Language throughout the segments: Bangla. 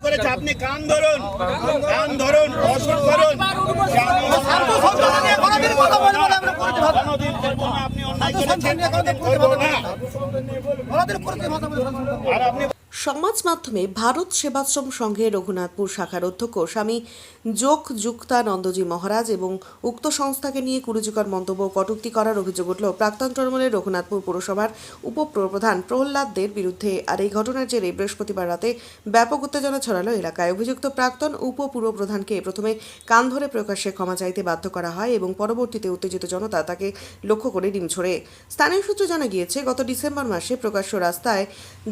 করেছে। আপনি কান ধরুন, কান ধরুন, অসুখ করুন। আপনি অন্যায় করেছেন, করবো না। আর আপনি সমাজ মাধ্যমে ভারত সেবাশ্রম সংঘের রঘুনাথপুর শাখার অধ্যক্ষ স্বামী যুক্তানন্দজি মহারাজ এবং উক্ত সংস্থাকে নিয়ে কুরুচিকর মন্তব্য ও কটূক্তি করার অভিযোগ উঠল প্রাক্তন তৃণমূলের রঘুনাথপুর পৌরসভার উপপ্রধান প্রহ্লাদ দের বিরুদ্ধে। আর এই ঘটনার জেরে বৃহস্পতিবার রাতে ব্যাপক উত্তেজনা ছড়ালো এলাকায়। অভিযুক্ত প্রাক্তন উপপুরপ্রধানকে প্রথমে কান ধরে প্রকাশ্যে ক্ষমা চাইতে বাধ্য করা হয় এবং পরবর্তীতে উত্তেজিত জনতা তাকে লক্ষ্য করে ডিম ছোড়ে। স্থানীয় সূত্রে জানা গিয়েছে, গত ডিসেম্বর মাসে প্রকাশ্য রাস্তায়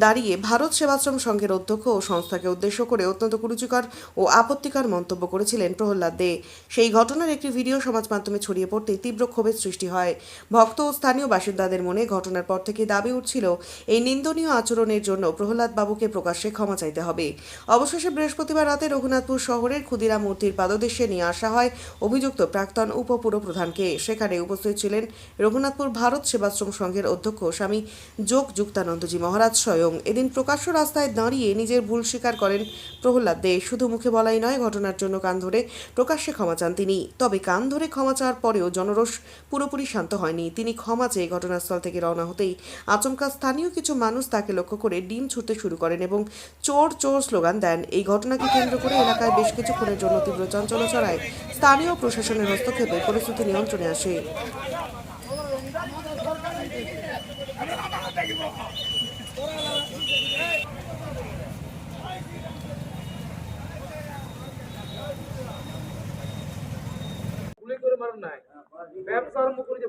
দাঁড়িয়ে ভারত সেবাশ্রম সংঘের অধ্যক্ষ ও সংস্থাকে উদ্দেশ্য করে অত্যন্ত কুরুচিকর ও আপত্তিকর মন্তব্য করেছিলেন প্রহ্লাদ দে। সেই ঘটনার একটি ভিডিও সমাজ মাধ্যমে ছড়িয়ে পড়তে তীব্র ক্ষোভের সৃষ্টি হয়। ভক্ত ও স্থানীয় বাসিন্দাদের মনে ঘটনার পর থেকে দাবি উঠছিল এই নিন্দনীয় আচরণের জন্য প্রহ্লাদ বাবুকে প্রকাশ্যে ক্ষমা চাইতে হবে। অবশেষে বৃহস্পতিবার রাতে রঘুনাথপুর শহরের ক্ষুদিরাম মূর্তির পাদদেশে নিয়ে আসা হয় অভিযুক্ত প্রাক্তন উপপুরপ্রধানকে। সেখানে উপস্থিত ছিলেন রঘুনাথপুর ভারত সেবাশ্রম সংঘের অধ্যক্ষ স্বামী যুক্তানন্দজি মহারাজ স্বয়ং। এদিন প্রকাশ্য রাস্তায় দাঁড়িয়ে নিজের ভুল স্বীকার করেন প্রহ্লাদ দে। শুধু মুখে বলাই নয়, ঘটনার জন্য কান ধরে প্রকাশ্যে ক্ষমা চান তিনি। তবে কান ধরে ক্ষমা চাওয়ার পরেও জনরোষ পুরোপুরি শান্ত হয়নি। তিনি ক্ষমা চেয়ে ঘটনাস্থল থেকে রওনা হতেই আচমকা স্থানীয় কিছু মানুষ তাকে লক্ষ্য করে ডিম ছুঁড়তে শুরু করেন এবং চোর চোর স্লোগান দেন। এই ঘটনাকে কেন্দ্র করে এলাকায় বেশ কিছুক্ষণের জন্য তীব্র চাঞ্চল্য ছড়ায়। স্থানীয় প্রশাসনের হস্তক্ষেপে পরিস্থিতি নিয়ন্ত্রণে আসে। ব্যবসা আরম্ভ করেছে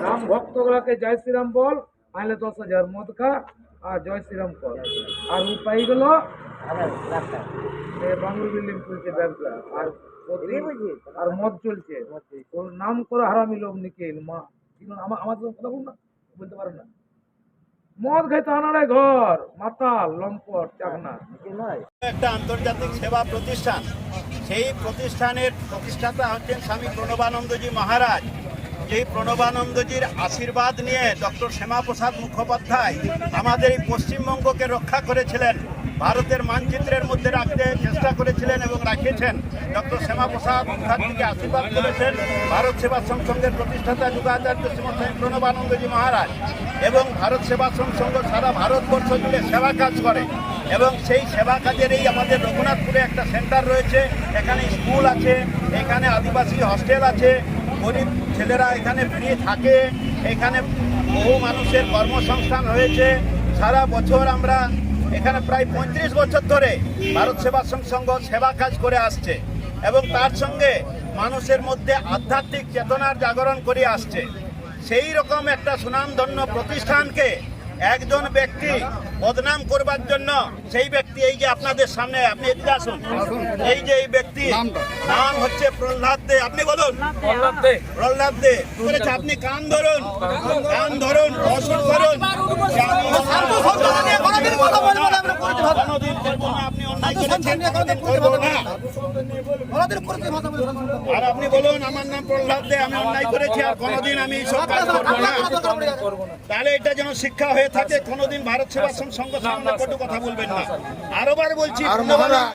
রাম ভক্তগুলাকে জয় শ্রীরাম বল, নাহলে 10,000 মদ খা আর জয় শ্রীরাম কর। আর ও পাই গেল বাংলো বিল্ডিং চলছে ব্যবসা, আর মদ চলছে। ওর নাম করে হারামি লোক নিখিল মা আমার কথা বল না, বলতে পারে না। মদ খাইতে আনারে ঘর মাতাল লম্পট চাকনা একটা আন্তর্জাতিক সেবা প্রতিষ্ঠান, সেই প্রতিষ্ঠানের প্রতিষ্ঠাতা হচ্ছেন স্বামী প্রণবানন্দজি মহারাজ। এই প্রণবানন্দজির আশীর্বাদ নিয়ে ডক্টর শ্যামাপ্রসাদ মুখোপাধ্যায় আমাদের এই পশ্চিমবঙ্গকে রক্ষা করেছিলেন, ভারতের মানচিত্রের মধ্যে রাখতে চেষ্টা করেছিলেন এবং রাখিয়েছেন। ডক্টর শ্যামাপ্রসাদ মুখার্জিকে আশীর্বাদ করেছেন ভারত সেবাশ্রম সংঘের প্রতিষ্ঠাতা যুগাচার্য শ্রী প্রণবানন্দজি মহারাজ। এবং ভারত সেবাশ্রম সংঘ সারা ভারতবর্ষ জুড়ে সেবা কাজ করে এবং সেই সেবা কাজের এই আমাদের রঘুনাথপুরে একটা সেন্টার রয়েছে। এখানে স্কুল আছে, এখানে আদিবাসী হস্টেল আছে, গরিব ছেলেরা এখানে ফ্রি থাকে, এখানে বহু মানুষের কর্মসংস্থান হয়েছে। সারা বছর আমরা এখানে প্রায় 35 বছর ধরে ভারত সেবাশ্রম সংঘ সেবা কাজ করে আসছে এবং তার সঙ্গে মানুষের মধ্যে আধ্যাত্মিক চেতনার জাগরণ করে আসছে। সেই রকম একটা সুনামধন্য প্রতিষ্ঠানকে একজন ব্যক্তি বদনাম করবার জন্য, সেই ব্যক্তি এই যে আপনাদের সামনে, আপনি এদিকে আসুন, এই যে এই ব্যক্তি নাম হচ্ছে প্রহ্লাদ দে। আপনি বলুন প্রহ্লাদ দে করেছে। আপনি কান ধরুন, কান ধরুন, অসুখ করুন। আপনি অন্যায় করেছেন, করবো না। আর আপনি বলুন আমার নাম প্রহ্লাদ দে, আমি অন্যায় করেছি আর কোনোদিন আমি এইসব কাজ করবো না। তাহলে এটা যেন শিক্ষা হয়ে থাকে, কোনোদিন ভারত সেবাশ্রম সংঘ সামনে কটু কথা বলবেন না। আরোবার বলছি।